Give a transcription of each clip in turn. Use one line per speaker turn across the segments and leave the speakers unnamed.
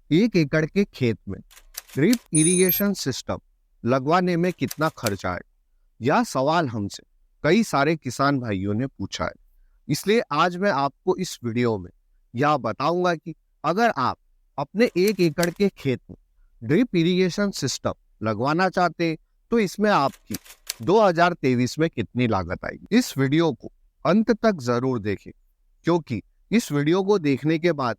एक एकड़ के खेत में ड्रिप इरिगेशन सिस्टम लगवाने में कितना खर्चा है? यह सवाल हमसे कई सारे किसान भाइयों ने पूछा है। इसलिए आज मैं आपको इस वीडियो में यह बताऊंगा कि अगर आप अपने एक एकड़ के खेत में ड्रिप इरिगेशन सिस्टम लगवाना चाहते हैं तो इसमें आपकी 2023 में कितनी लागत आएगी। इस वीडियो को अंत तक जरूर देखें, क्योंकि इस वीडियो को देखने के बाद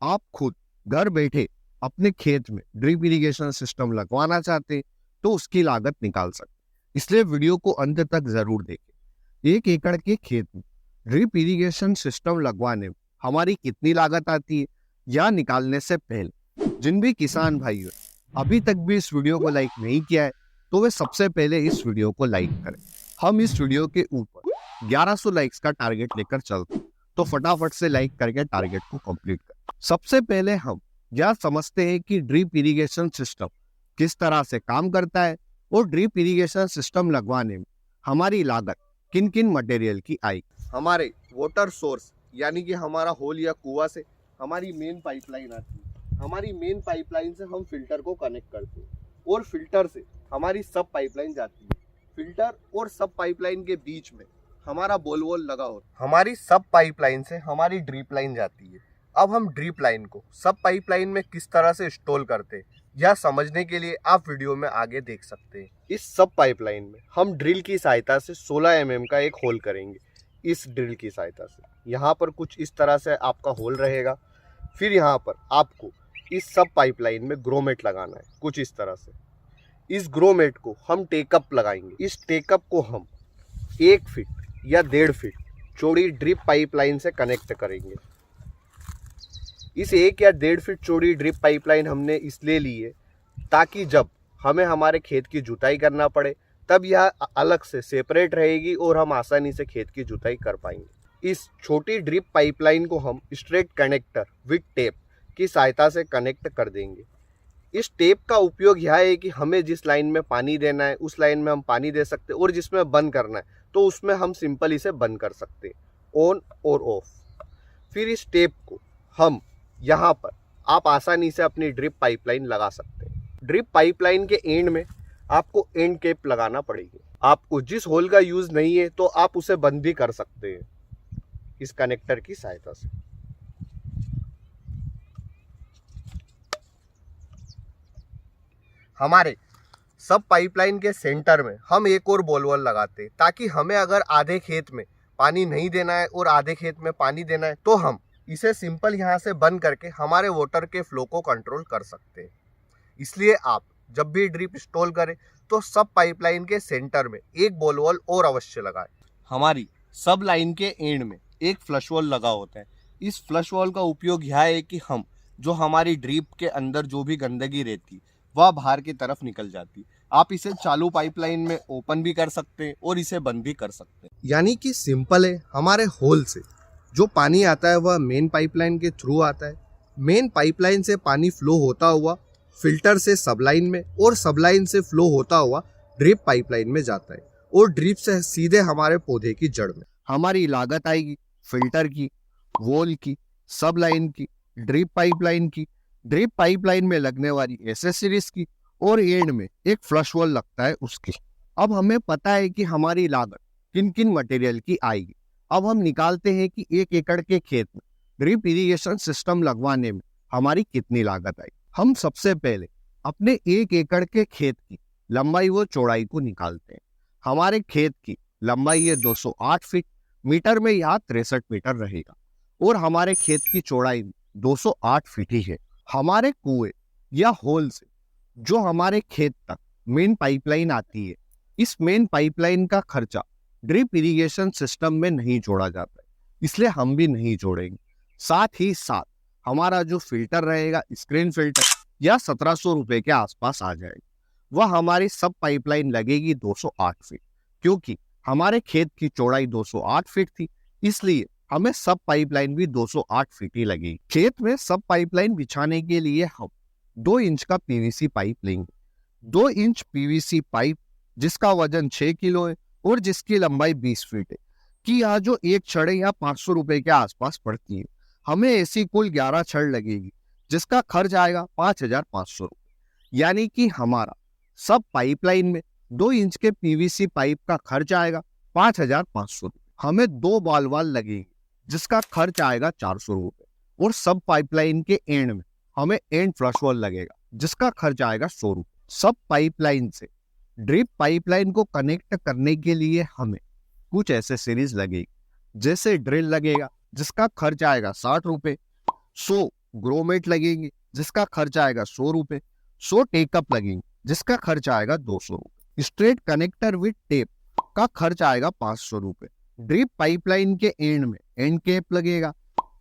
आप खुद घर बैठे अपने खेत में ड्रिप इरिगेशन सिस्टम लगवाना चाहते तो उसकी लागत निकाल सकते। इसलिए वीडियो को अंत तक जरूर देखें। एक एकड़ के खेत में ड्रिप इरिगेशन सिस्टम लगवाने में हमारी कितनी लागत आती है, या निकालने से पहले जिन भी किसान भाइयों अभी तक भी इस वीडियो को लाइक नहीं किया है तो वे सबसे पहले इस वीडियो को लाइक करें। हम इस वीडियो के ऊपर 1100 लाइक्स का टारगेट लेकर चलते, तो फटाफट से लाइक करके टारगेट को कंप्लीट करें। सबसे पहले हम यह समझते हैं कि ड्रिप इरिगेशन सिस्टम किस तरह से काम करता है और ड्रिप इरिगेशन सिस्टम लगवाने में हमारी लागत किन किन मटेरियल की आएगी। हमारे वाटर सोर्स यानी कि हमारा होल या कुआं से हमारी मेन पाइपलाइन आती है। हमारी मेन पाइपलाइन से हम फिल्टर को कनेक्ट करते हैं और फिल्टर से हमारी सब पाइपलाइन जाती है। फिल्टर और सब पाइपलाइन के बीच में हमारा बोल वोल लगा होता है। हमारी सब पाइपलाइन से हमारी ड्रिप लाइन जाती है। अब हम ड्रिप लाइन को सब पाइपलाइन में किस तरह से इंस्टॉल करते हैं यह समझने के लिए आप वीडियो में आगे देख सकते हैं। इस सब पाइपलाइन में हम ड्रिल की सहायता से 16 mm का एक होल करेंगे। इस ड्रिल की सहायता से यहाँ पर कुछ इस तरह से आपका होल रहेगा। फिर यहाँ पर आपको इस सब पाइपलाइन में ग्रोमेट लगाना है कुछ इस तरह से। इस ग्रोमेट को हम टेकअप लगाएंगे। इस टेकअप को हम 1 फीट या 1.5 फीट चौड़ी ड्रिप पाइपलाइन से कनेक्ट करेंगे। इस 1 या 1.5 फीट चौड़ी ड्रिप पाइपलाइन हमने इसलिए ली है ताकि जब हमें हमारे खेत की जुताई करना पड़े तब यह अलग से सेपरेट रहेगी और हम आसानी से खेत की जुताई कर पाएंगे। इस छोटी ड्रिप पाइपलाइन को हम स्ट्रेट कनेक्टर विद टेप की सहायता से कनेक्ट कर देंगे। इस टेप का उपयोग यह है कि हमें जिस लाइन में पानी देना है उस लाइन में हम पानी दे सकते हैं और जिसमें बंद करना है तो उसमें हम सिंपल इसे बंद कर सकते हैं, ऑन और ऑफ। फिर इस टेप को हम यहाँ पर आप आसानी से अपनी ड्रिप पाइपलाइन लगा सकते हैं। ड्रिप पाइपलाइन के एंड में आपको एंड कैप लगाना पड़ेगी। आपको जिस होल का यूज नहीं है तो आप उसे बंद भी कर सकते हैं इस कनेक्टर की सहायता से। हमारे सब पाइपलाइन के सेंटर में हम एक और बोलवल लगाते हैं ताकि हमें अगर आधे खेत में पानी नहीं देना है और आधे खेत में पानी देना है तो हम इसे सिंपल यहाँ से बंद करके हमारे वाटर के फ्लो को कंट्रोल कर सकते हैं। इसलिए आप जब भी ड्रिप इंस्टॉल करें तो सब पाइपलाइन के सेंटर में एक बोल वॉल और अवश्य लगाएं। हमारी सब लाइन के एंड में एक फ्लश वॉल लगा होता है। इस फ्लश वॉल का उपयोग यह है कि हम जो हमारी ड्रिप के अंदर जो भी गंदगी रहती वह बाहर की तरफ निकल जाती। आप इसे चालू पाइपलाइन में ओपन भी कर सकते हैं और इसे बंद भी कर सकते हैं। यानी कि सिंपल है, हमारे होल से जो पानी आता है वह मेन पाइपलाइन के थ्रू आता है। मेन पाइपलाइन से पानी फ्लो होता हुआ फिल्टर से सबलाइन में और सबलाइन से फ्लो होता हुआ ड्रिप पाइपलाइन में जाता है और ड्रिप से सीधे हमारे पौधे की जड़ में। हमारी लागत आएगी फिल्टर की, वॉल की, सबलाइन की, ड्रिप पाइपलाइन की, ड्रिप पाइपलाइन में लगने वाली एसेसरीज की और एंड में एक फ्लश वॉल लगता है उसकी। अब हमें पता है कि हमारी लागत किन किन मटेरियल की आएगी। अब हम निकालते हैं कि 1 एकड़ के खेत में ड्रिप इरिगेशन सिस्टम लगवाने में हमारी कितनी लागत आई। हम सबसे पहले अपने 1 एकड़ के खेत की लंबाई व चौड़ाई को निकालते हैं। हमारे खेत की लंबाई है 208 फीट, मीटर में यह 63 मीटर रहेगा और हमारे खेत की चौड़ाई 208 फीट ही है। हमारे कुएं या होल से जो हमारे खेत तक मेन पाइपलाइन आती है, इस मेन पाइपलाइन का खर्चा ड्रिप इरिगेशन सिस्टम में नहीं जोड़ा जाता है, इसलिए हम भी नहीं जोड़ेंगे। साथ ही साथ हमारा जो फिल्टर रहेगा स्क्रीन फिल्टर, यह 1700 रुपए के आसपास आ जाएगा। वह हमारी सब पाइपलाइन लगेगी 208 फीट, क्योंकि हमारे खेत की चौड़ाई 208 फीट थी, इसलिए हमें सब पाइपलाइन भी 208 फीट ही लगेगी। खेत में सब पाइपलाइन बिछाने के लिए हम 2 इंच का पीवीसी पाइप लेंगे। 2 इंच पीवीसी पाइप जिसका वजन 6 किलो है और जिसकी लंबाई 20 फीट है, कि यहाँ जो एक छड़ है यहाँ 500 रुपए के आसपास पड़ती है। हमें ऐसी कुल 11 छड़ लगेगी जिसका खर्च आएगा 5,500 रुपये। यानी कि हमारा सब पाइपलाइन में 2 इंच के पीवीसी पाइप का खर्च आएगा 5,500 रुपये। हमें 2 बॉल वाल लगेगी जिसका खर्च आएगा 400 रुपये। और सब पाइपलाइन के एंड में हमें एंड फ्लश वॉल लगेगा जिसका खर्च आएगा 100 रुपये। सब पाइपलाइन से ड्रिप पाइपलाइन को कनेक्ट करने के लिए हमें कुछ एसेसरीज लगेगी, जैसे ड्रिल लगेगा जिसका खर्च आएगा 60 रुपये, 100 ग्रोमेट लगेंगे जिसका खर्च आएगा 100 रुपये, 100 टेकअप लगेंगे जिसका खर्च आएगा 200 रुपये। स्ट्रेट कनेक्टर विद टेप का खर्च आएगा 500 रुपये। ड्रिप पाइपलाइन के एंड में एंड कैप लगेगा,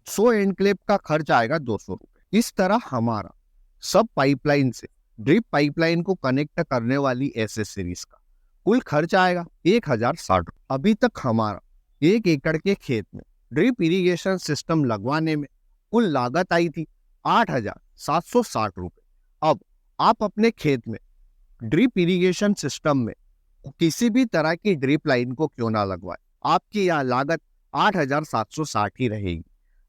100 एंड क्लिप का खर्च आएगा 200 रुपये। इस तरह हमारा सब पाइपलाइन से ड्रिप पाइपलाइन को कनेक्ट करने वाली एसेसरीज का कुल खर्च आएगा 1,060 रुपये। अभी तक हमारा 1 एकड़ के खेत में ड्रिप इरिगेशन सिस्टम लगवाने में कुल लागत आई थी 8,760 रुपये। अब आप अपने खेत में ड्रिप इरिगेशन सिस्टम में किसी भी तरह की ड्रिप लाइन को क्यों ना लगवाए, आपकी यह लागत 8,760 ही रहेगी।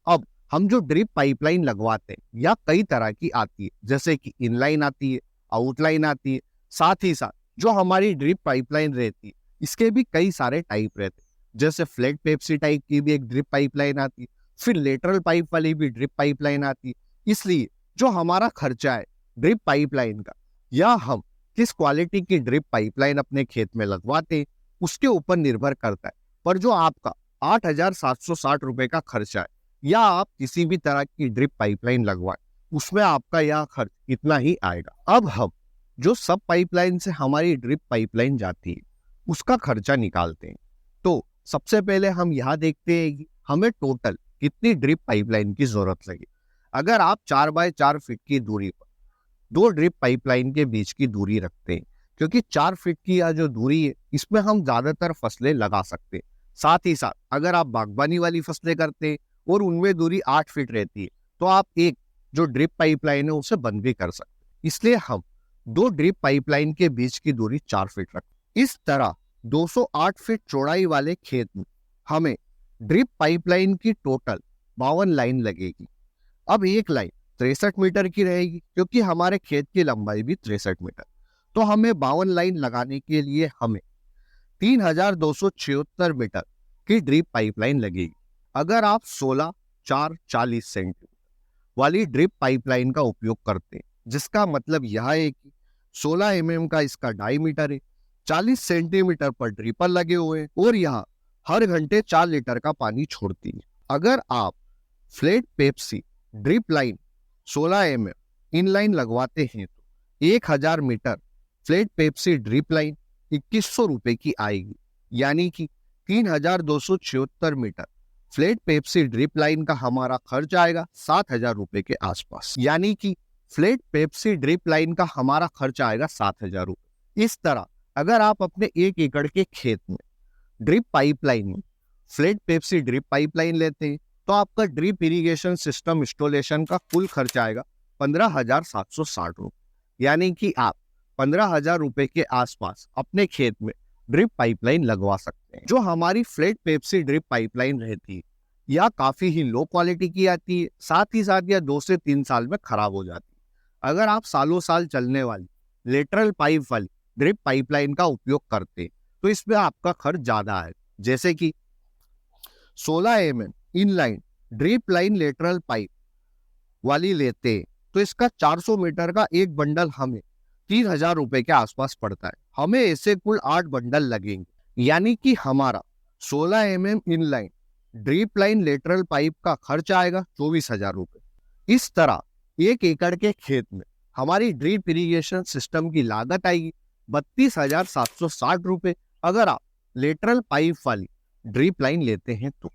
अब हम जो ड्रिप पाइपलाइन लगवाते हैं या कई तरह की आती है, जैसे कि इनलाइन आती है, आउटलाइन आती है, साथ ही साथ जो हमारी ड्रिप पाइपलाइन रहती है इसके भी कई सारे टाइप रहते हैं, जैसे फ्लैट पेप्सी टाइप की भी एक ड्रिप पाइपलाइन आती है, फिर लेटरल पाइप वाली भी ड्रिप पाइपलाइन आती है। इसलिए जो हमारा खर्चा है ड्रिप पाइपलाइन का या हम किस क्वालिटी की ड्रिप पाइपलाइन अपने खेत में लगवाते हैं उसके ऊपर निर्भर करता है। पर जो आपका 8,760 रुपये का खर्चा है या आप किसी भी तरह की ड्रिप पाइपलाइन लगवाएं उसमें आपका यह खर्च इतना ही आएगा। अब हम जो सब पाइपलाइन से हमारी ड्रिप पाइपलाइन जाती है उसका खर्चा निकालते हैं। तो सबसे पहले हम यहाँ देखते हैं कि हमें टोटल कितनी ड्रिप पाइपलाइन की जरूरत लगी। अगर आप 4 बाय 4 फीट की दूरी पर 2 ड्रिप पाइपलाइन के बीच की दूरी रखते हैं, क्योंकि 4 फीट की यह जो दूरी है इसमें हम ज्यादातर फसलें लगा सकते हैं। साथ ही साथ अगर आप बागबानी वाली फसलें करते हैं और उनमें दूरी 8 फीट रहती है तो आप एक जो ड्रिप पाइपलाइन है उसे बंद भी कर सकते हैं। इसलिए हम 2 ड्रिप पाइपलाइन के बीच की दूरी 4 फीट रखते हैं। इस तरह 208 फीट चौड़ाई वाले खेत में हमें ड्रिप पाइपलाइन की टोटल 52 लाइन लगेगी। अब एक लाइन 63 मीटर की रहेगी क्योंकि हमारे खेत की लंबाई भी 63 मीटर। तो हमें 52 लाइन लगाने के लिए हमें 3,276 मीटर की ड्रिप पाइपलाइन लगेगी। अगर आप 16/4 सेंटीमीटर वाली ड्रिप पाइपलाइन का उपयोग करते हैं, जिसका मतलब यह है कि 16 mm का इसका डायमीटर है, 40 सेंटीमीटर पर ड्रिपर लगे हुए हैं और यह हर घंटे 4 लीटर का पानी छोड़ती है। अगर आप flat Pepsi drip line 16 mm inline लगवाते हैं तो 1,000 metre flat Pepsi drip line 2,100 रुपए की आएगी। यानी कि 3,276 metre flat Pepsi drip line का हमारा खर्च आएगा 7,000 रुपए के आसपास। यानी कि फ्लैट पेप्सी ड्रिप लाइन का हमारा खर्च आएगा 7,000 रुपए। इस तरह अगर आप अपने 1 एकड़ के खेत में ड्रिप पाइपलाइन में फ्लैट पेप्सी ड्रिप पाइपलाइन लेते हैं तो आपका ड्रिप इरिगेशन सिस्टम इंस्टॉलेशन का कुल खर्च आएगा 15,760 रुपए। यानी कि आप 15,000 रुपए के आसपास अपने खेत में ड्रिप पाइपलाइन लगवा सकते हैं। जो हमारी फ्लैट पेप्सी ड्रिप पाइपलाइन रहती है यह काफी ही लो क्वालिटी की आती है, साथ ही साथ यह 2 से 3 साल में खराब हो जाती है। अगर आप सालों साल चलने वाली लेटरल पाइप वाली ड्रिप पाइपलाइन का उपयोग करते हैं तो इसमें आपका खर्च ज्यादा है, जैसे कि 16 mm inline drip line lateral pipe वाली लेते हैं तो इसका 400 मीटर का एक बंडल हमें 3,000 रुपए के आसपास पड़ता है। हमें ऐसे कुल 8 बंडल लगेंगे। यानी कि हमारा 16 mm inline drip line lateral pipe का खर्च आएगा 24,000 रुपए। इस तरह 1 एकड़ के खेत में हमारी ड्रिप इरिगेशन सिस्टम की लागत आएगी 32,760 रुपए अगर आप लेटरल पाइप वाली ड्रिप लाइन लेते हैं तो।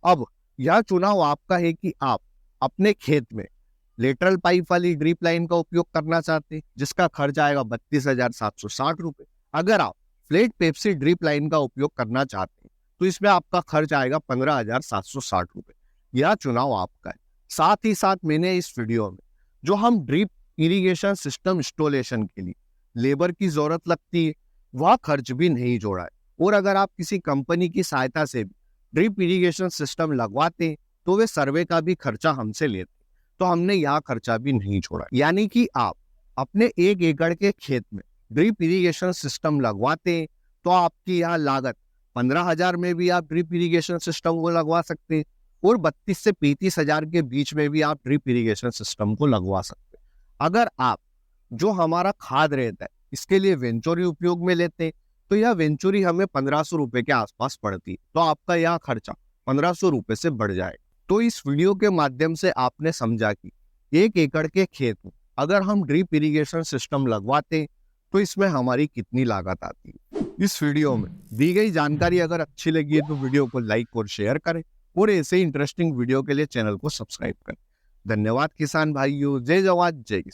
अब यह चुनाव आपका है कि आप अपने खेत में लेटरल पाइप वाली ड्रिप लाइन का उपयोग करना चाहते हैं जिसका खर्च आएगा 32,760 रुपए। अगर आप फ्लैट पेप्सी ड्रिप लाइन का उपयोग करना चाहते हैं तो इसमें आपका खर्च आएगा 15,760 रुपए। यह चुनाव आपका है। साथ ही साथ मैंने इस वीडियो में जो हम ड्रिप इरिगेशन सिस्टम इंस्टॉलेशन के लिए लेबर की जरूरत लगती है वह खर्च भी नहीं जोड़ा है। और अगर आप किसी कंपनी की सहायता से भी ड्रिप इरिगेशन सिस्टम लगवाते हैं तो वे सर्वे का भी खर्चा हमसे लेते हैं। तो हमने यहाँ खर्चा भी नहीं छोड़ा। यानी कि आप अपने 1 एकड़ के खेत में ड्रिप इरिगेशन सिस्टम लगवाते तो आपकी यहाँ लागत 15,000 में भी आप ड्रिप इरिगेशन सिस्टम को लगवा सकते हैं और 32 से 35,000 के बीच में भी आप ड्रिप इरिगेशन सिस्टम को लगवा सकते हैं। अगर आप जो हमारा खाद रहता है इसके लिए वेंचुरी उपयोग में लेते हैं तो यह वेंचुरी हमें 1500 रुपए के आसपास पड़ती है, तो आपका यह खर्चा 1500 रुपए से बढ़ जाएगा। तो इस वीडियो के माध्यम से आपने समझा कि 1 एकड़ के खेत में अगर हम ड्रिप इरिगेशन सिस्टम लगवाते तो इसमें हमारी कितनी लागत आती है। इस वीडियो में दी गई जानकारी अगर अच्छी लगी है तो वीडियो को लाइक और शेयर करें और ऐसे इंटरेस्टिंग वीडियो के लिए चैनल को सब्सक्राइब करें। धन्यवाद किसान भाइयों। जय जवान जय किसान।